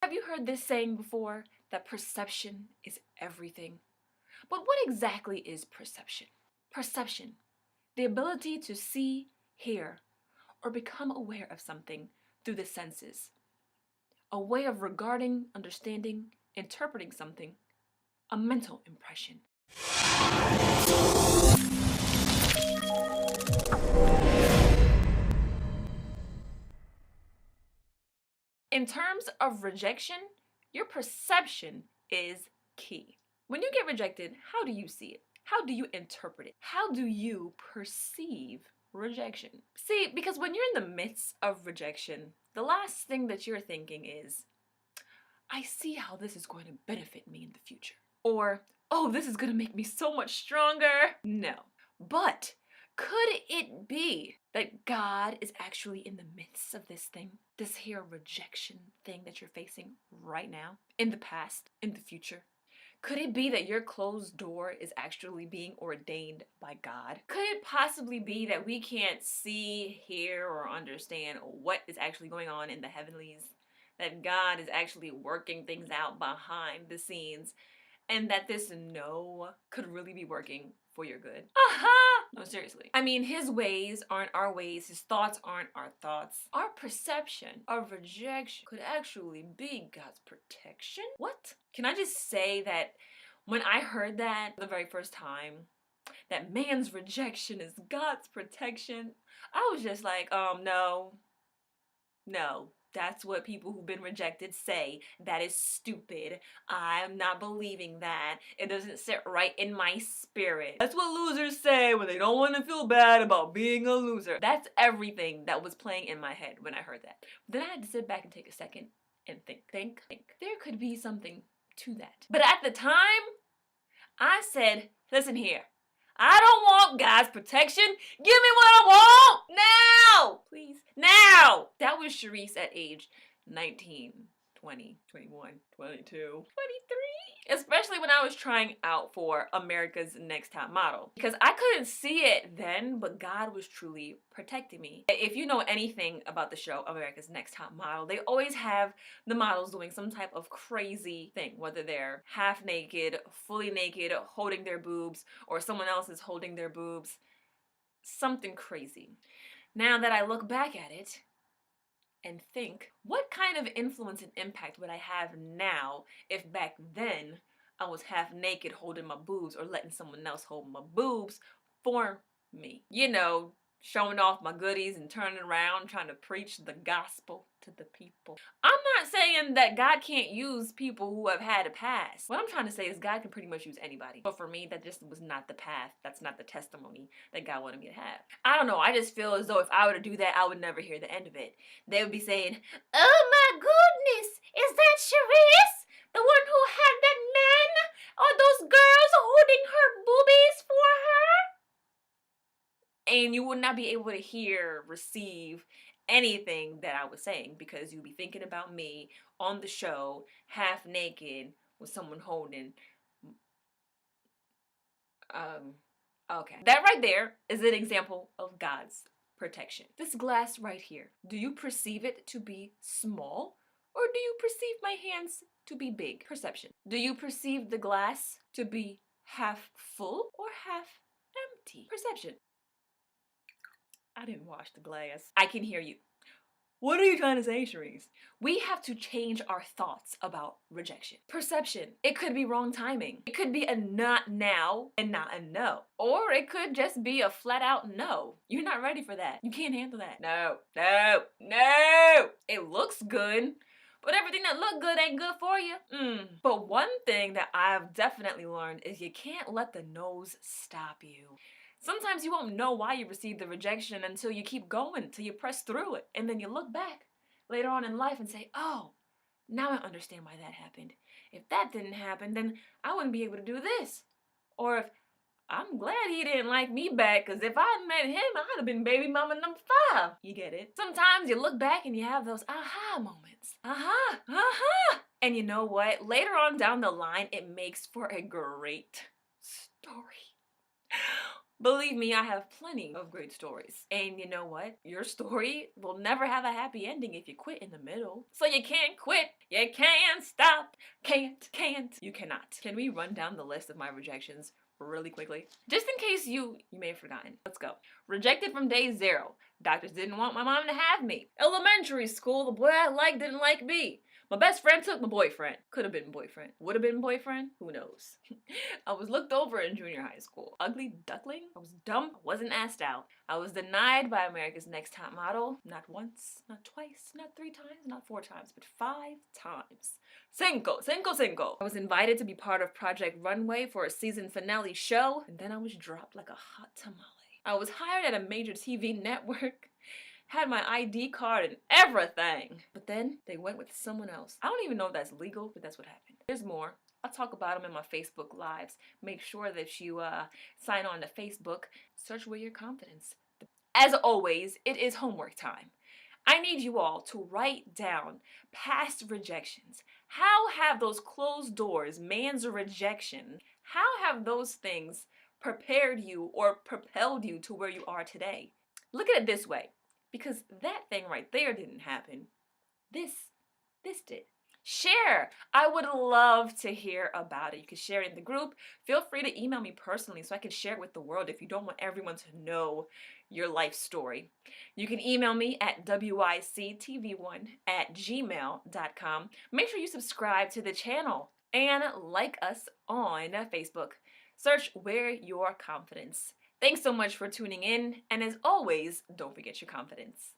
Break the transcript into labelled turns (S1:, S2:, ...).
S1: Have you heard this saying before, that perception is everything? But what exactly is perception? Perception, the ability to see, hear, or become aware of something through the senses. A way of regarding, understanding, interpreting something. A mental impression. In terms of rejection, your perception is key. When you get rejected, how do you see it? How do you interpret it? How do you perceive rejection? See, because when you're in the midst of rejection, the last thing that you're thinking is, I see how this is going to benefit me in the future. Or, oh, this is going to make me so much stronger. No. But could it be that God is actually in the midst of this thing? This here rejection thing that you're facing right now? In the past? In the future? Could it be that your closed door is actually being ordained by God? Could it possibly be that we can't see, hear, or understand what is actually going on in the heavenlies? That God is actually working things out behind the scenes, and that this no could really be working for your good? Aha! No, seriously. I mean, his ways aren't our ways, his thoughts aren't our thoughts. Our perception of rejection could actually be God's protection? What? Can I just say that when I heard that the very first time, that man's rejection is God's protection, I was just like, no. That's what people who've been rejected say. That is stupid. I'm not believing that. It doesn't sit right in my spirit. That's what losers say when they don't want to feel bad about being a loser. That's everything that was playing in my head when I heard that. Then I had to sit back and take a second and think. There could be something to that. But at the time, I said, listen here. I don't want God's protection. Give me what I want now, please. Now. That was Cherise at age 19, 20, 21, 22, 23. Especially when I was trying out for America's Next Top Model. Because I couldn't see it then, but God was truly protecting me. If you know anything about the show America's Next Top Model, they always have the models doing some type of crazy thing, whether they're half naked, fully naked, holding their boobs, or someone else is holding their boobs. Something crazy. Now that I look back at it and think, what kind of influence and impact would I have now if back then I was half naked holding my boobs or letting someone else hold my boobs for me? You know, showing off my goodies and turning around trying to preach the gospel to the people. I'm not saying that God can't use people who have had a past. What I'm trying to say is God can pretty much use anybody. But for me, that just was not the path. That's not the testimony that God wanted me to have. I don't know. I just feel as though if I were to do that, I would never hear the end of it. They would be saying, oh my goodness, is that Cherise? The one who had that man? Or those girls holding her boobies for her? And you would not be able to receive anything that I was saying because you'd be thinking about me on the show, half naked, with someone holding. Okay. That right there is an example of God's protection. This glass right here, do you perceive it to be small or do you perceive my hands to be big? Perception. Do you perceive the glass to be half full or half empty? Perception. I didn't wash the glass. I can hear you. What are you trying to say, Cherise? We have to change our thoughts about rejection. Perception. It could be wrong timing. It could be a not now and not a no. Or it could just be a flat out no. You're not ready for that. You can't handle that. No. It looks good, but everything that look good ain't good for you. But one thing that I've definitely learned is you can't let the no's stop you. Sometimes you won't know why you received the rejection until you keep going, until you press through it. And then you look back later on in life and say, oh, now I understand why that happened. If that didn't happen, then I wouldn't be able to do this. Or if I'm glad he didn't like me back, because if I met him, I'd have been baby mama number 5. You get it? Sometimes you look back and you have those aha moments. Aha. And you know what? Later on down the line, it makes for a great story. Believe me, I have plenty of great stories. And you know what? Your story will never have a happy ending if you quit in the middle. So you can't quit. You can't stop. Can't. You cannot. Can we run down the list of my rejections really quickly? Just in case you may have forgotten. Let's go. Rejected from day 0. Doctors didn't want my mom to have me. Elementary school, the boy I liked didn't like me. My best friend took my boyfriend. Could have been boyfriend. Would have been boyfriend. Who knows? I was looked over in junior high school. Ugly duckling? I was dumb. I wasn't asked out. I was denied by America's Next Top Model. Not once, not twice, not 3 times, not 4 times, but 5 times. Cinco. I was invited to be part of Project Runway for a season finale show, and then I was dropped like a hot tamale. I was hired at a major TV network. Had my ID card and everything. But then they went with someone else. I don't even know if that's legal, but that's what happened. There's more. I'll talk about them in my Facebook Lives. Make sure that you sign on to Facebook. Search Where Your Confidence. As always, it is homework time. I need you all to write down past rejections. How have those closed doors, man's rejection, how have those things prepared you or propelled you to where you are today? Look at it this way. Because that thing right there didn't happen. This did. Share. I would love to hear about it. You can share it in the group. Feel free to email me personally so I can share it with the world if you don't want everyone to know your life story. You can email me at wictv1@gmail.com. Make sure you subscribe to the channel and like us on Facebook. Search Where Your Confidence. Thanks so much for tuning in, and as always, don't forget your confidence.